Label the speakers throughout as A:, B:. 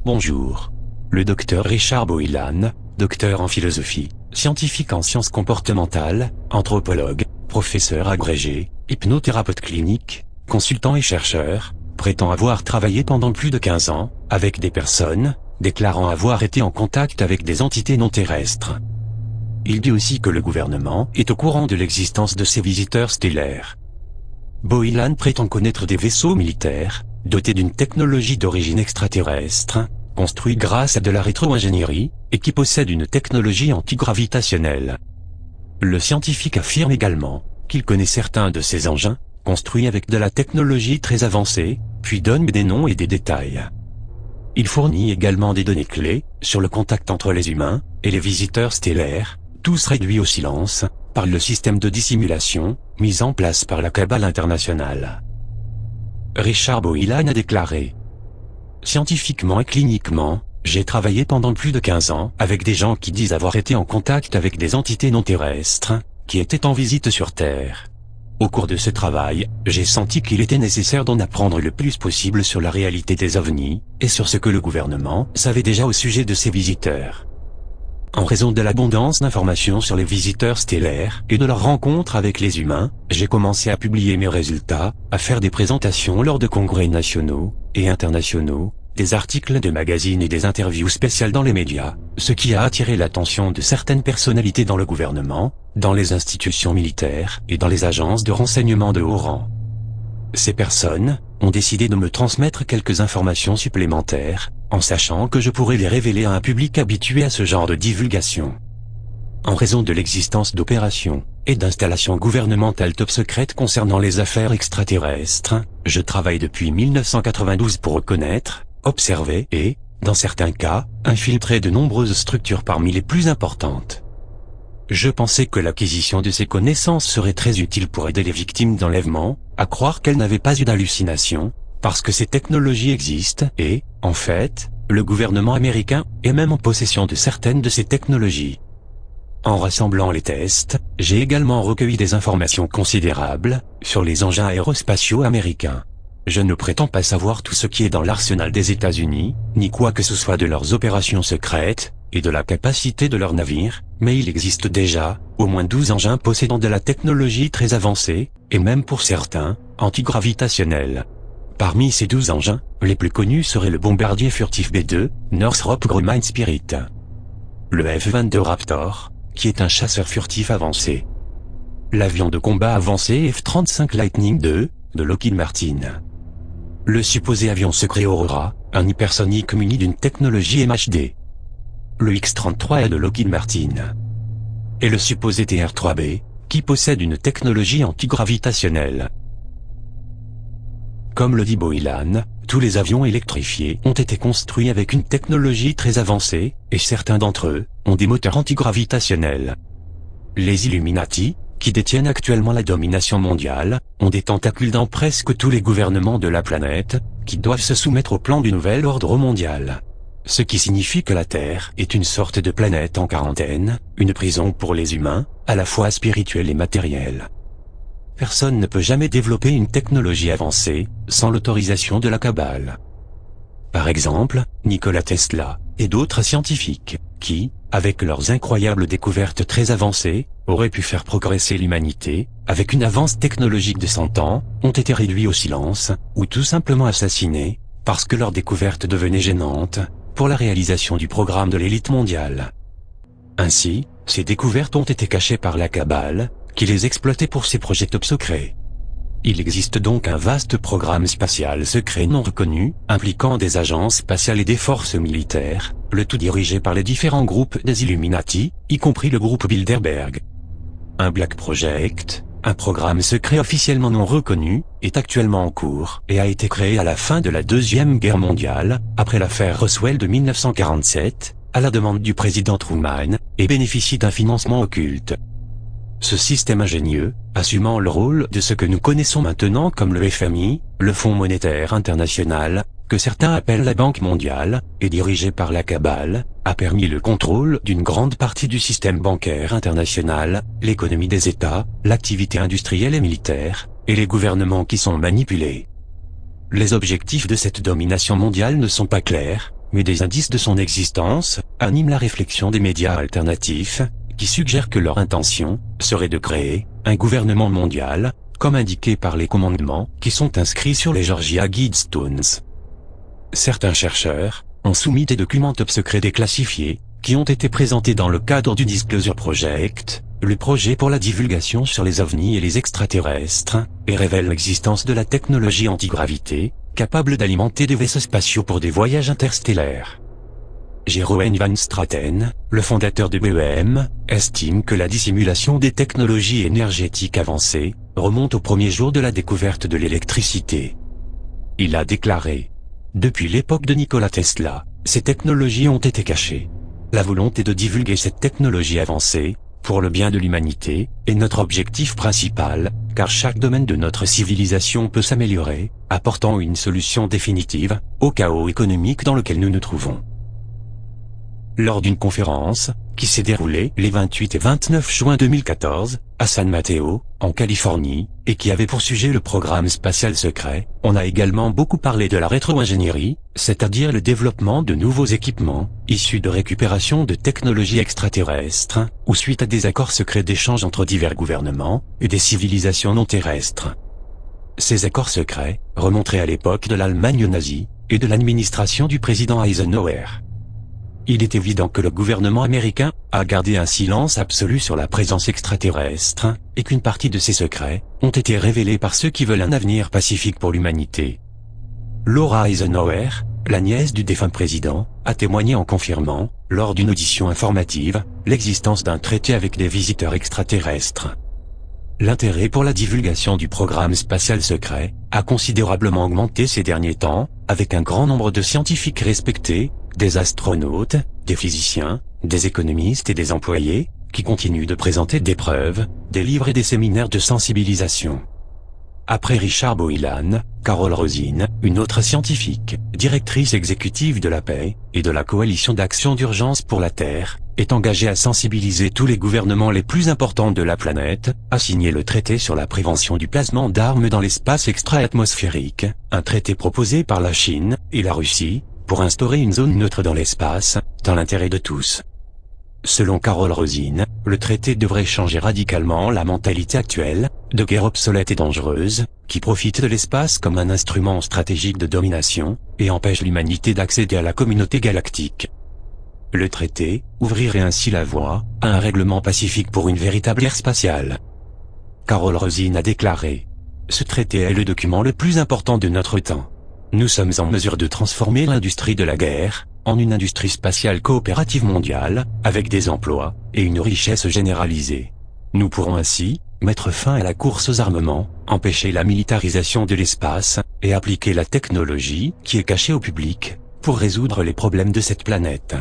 A: Bonjour. Le docteur Richard Boylan, docteur en philosophie, scientifique en sciences comportementales, anthropologue, professeur agrégé, hypnothérapeute clinique, consultant et chercheur, prétend avoir travaillé pendant plus de 15 ans, avec des personnes, déclarant avoir été en contact avec des entités non terrestres. Il dit aussi que le gouvernement est au courant de l'existence de ces visiteurs stellaires. Boylan prétend connaître des vaisseaux militaires, dotés d'une technologie d'origine extraterrestre, construits grâce à de la rétro-ingénierie, et qui possèdent une technologie antigravitationnelle. Le scientifique affirme également qu'il connaît certains de ces engins, construits avec de la technologie très avancée, puis donne des noms et des détails. Il fournit également des données clés sur le contact entre les humains et les visiteurs stellaires, tous réduits au silence par le système de dissimulation mis en place par la Cabale internationale. Richard Boylan a déclaré: scientifiquement et cliniquement, j'ai travaillé pendant plus de 15 ans avec des gens qui disent avoir été en contact avec des entités non terrestres, qui étaient en visite sur Terre. Au cours de ce travail, j'ai senti qu'il était nécessaire d'en apprendre le plus possible sur la réalité des ovnis, et sur ce que le gouvernement savait déjà au sujet de ces visiteurs. En raison de l'abondance d'informations sur les visiteurs stellaires et de leur rencontre avec les humains, j'ai commencé à publier mes résultats, à faire des présentations lors de congrès nationaux et internationaux, des articles de magazines et des interviews spéciales dans les médias, ce qui a attiré l'attention de certaines personnalités dans le gouvernement, dans les institutions militaires et dans les agences de renseignement de haut rang. Ces personnes ont décidé de me transmettre quelques informations supplémentaires, en sachant que je pourrais les révéler à un public habitué à ce genre de divulgation. En raison de l'existence d'opérations et d'installations gouvernementales top secrètes concernant les affaires extraterrestres, je travaille depuis 1992 pour reconnaître, observer et, dans certains cas, infiltrer de nombreuses structures parmi les plus importantes. Je pensais que l'acquisition de ces connaissances serait très utile pour aider les victimes d'enlèvement, à croire qu'elles n'avaient pas eu d'hallucination, parce que ces technologies existent et, en fait, le gouvernement américain est même en possession de certaines de ces technologies. En rassemblant les tests, j'ai également recueilli des informations considérables sur les engins aérospatiaux américains. Je ne prétends pas savoir tout ce qui est dans l'arsenal des États-Unis, ni quoi que ce soit de leurs opérations secrètes, et de la capacité de leurs navires, mais il existe déjà, au moins 12 engins possédant de la technologie très avancée, et même pour certains, antigravitationnelle. Parmi ces 12 engins, les plus connus seraient le bombardier furtif B-2, Northrop Grumman Spirit. Le F-22 Raptor, qui est un chasseur furtif avancé. L'avion de combat avancé F-35 Lightning II, de Lockheed Martin. Le supposé avion secret Aurora, un hypersonique muni d'une technologie MHD. Le X-33A de Lockheed Martin. Et le supposé TR-3B, qui possède une technologie antigravitationnelle. Comme le dit Boylan, tous les avions électrifiés ont été construits avec une technologie très avancée, et certains d'entre eux ont des moteurs antigravitationnels. Les Illuminati, qui détiennent actuellement la domination mondiale, ont des tentacules dans presque tous les gouvernements de la planète, qui doivent se soumettre au plan du nouvel ordre mondial. Ce qui signifie que la Terre est une sorte de planète en quarantaine, une prison pour les humains, à la fois spirituelle et matérielle. Personne ne peut jamais développer une technologie avancée, sans l'autorisation de la Cabale. Par exemple, Nikola Tesla, et d'autres scientifiques, qui, avec leurs incroyables découvertes très avancées, auraient pu faire progresser l'humanité, avec une avance technologique de 100 ans, ont été réduits au silence, ou tout simplement assassinés, parce que leurs découvertes devenaient gênantes, pour la réalisation du programme de l'élite mondiale. Ainsi, ces découvertes ont été cachées par la Cabale, qui les exploitait pour ses projets top secrets. Il existe donc un vaste programme spatial secret non reconnu, impliquant des agences spatiales et des forces militaires, le tout dirigé par les différents groupes des Illuminati, y compris le groupe Bilderberg. Un Black Project, un programme secret officiellement non reconnu, est actuellement en cours et a été créé à la fin de la Deuxième Guerre mondiale, après l'affaire Roswell de 1947, à la demande du président Truman, et bénéficie d'un financement occulte. Ce système ingénieux, assumant le rôle de ce que nous connaissons maintenant comme le FMI, le Fonds monétaire international, que certains appellent la Banque mondiale, et dirigé par la Cabale, a permis le contrôle d'une grande partie du système bancaire international, l'économie des États, l'activité industrielle et militaire, et les gouvernements qui sont manipulés. Les objectifs de cette domination mondiale ne sont pas clairs, mais des indices de son existence animent la réflexion des médias alternatifs, qui suggèrent que leur intention serait de créer un gouvernement mondial, comme indiqué par les commandements qui sont inscrits sur les Georgia Guidestones. Certains chercheurs ont soumis des documents top secrets déclassifiés, qui ont été présentés dans le cadre du Disclosure Project, le projet pour la divulgation sur les ovnis et les extraterrestres, et révèlent l'existence de la technologie antigravité, capable d'alimenter des vaisseaux spatiaux pour des voyages interstellaires. Jeroen van Straten, le fondateur de BEM, estime que la dissimulation des technologies énergétiques avancées remonte au premier jour de la découverte de l'électricité. Il a déclaré: « Depuis l'époque de Nikola Tesla, ces technologies ont été cachées. La volonté de divulguer cette technologie avancée, pour le bien de l'humanité, est notre objectif principal, car chaque domaine de notre civilisation peut s'améliorer, apportant une solution définitive au chaos économique dans lequel nous nous trouvons. » Lors d'une conférence, qui s'est déroulée les 28 et 29 juin 2014, à San Mateo, en Californie, et qui avait pour sujet le programme spatial secret, on a également beaucoup parlé de la rétro-ingénierie, c'est-à-dire le développement de nouveaux équipements, issus de récupération de technologies extraterrestres, ou suite à des accords secrets d'échange entre divers gouvernements, et des civilisations non terrestres. Ces accords secrets remonteraient à l'époque de l'Allemagne nazie, et de l'administration du président Eisenhower. Il est évident que le gouvernement américain a gardé un silence absolu sur la présence extraterrestre, et qu'une partie de ces secrets ont été révélés par ceux qui veulent un avenir pacifique pour l'humanité. Laura Eisenhower, la nièce du défunt président, a témoigné en confirmant, lors d'une audition informative, l'existence d'un traité avec des visiteurs extraterrestres. L'intérêt pour la divulgation du programme spatial secret a considérablement augmenté ces derniers temps, avec un grand nombre de scientifiques respectés, des astronautes, des physiciens, des économistes et des employés, qui continuent de présenter des preuves, des livres et des séminaires de sensibilisation. Après Richard Boylan, Carol Rosin, une autre scientifique, directrice exécutive de la paix et de la Coalition d'action d'urgence pour la Terre, est engagée à sensibiliser tous les gouvernements les plus importants de la planète, à signer le traité sur la prévention du placement d'armes dans l'espace extra-atmosphérique, un traité proposé par la Chine et la Russie, pour instaurer une zone neutre dans l'espace, dans l'intérêt de tous. Selon Carol Rosin, le traité devrait changer radicalement la mentalité actuelle, de guerre obsolète et dangereuse, qui profite de l'espace comme un instrument stratégique de domination, et empêche l'humanité d'accéder à la communauté galactique. Le traité ouvrirait ainsi la voie à un règlement pacifique pour une véritable ère spatiale. Carol Rosin a déclaré: « Ce traité est le document le plus important de notre temps. Nous sommes en mesure de transformer l'industrie de la guerre en une industrie spatiale coopérative mondiale, avec des emplois et une richesse généralisée. Nous pourrons ainsi mettre fin à la course aux armements, empêcher la militarisation de l'espace, et appliquer la technologie qui est cachée au public, pour résoudre les problèmes de cette planète. »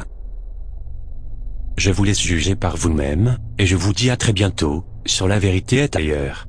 A: Je vous laisse juger par vous-même, et je vous dis à très bientôt, sur La Vérité est ailleurs.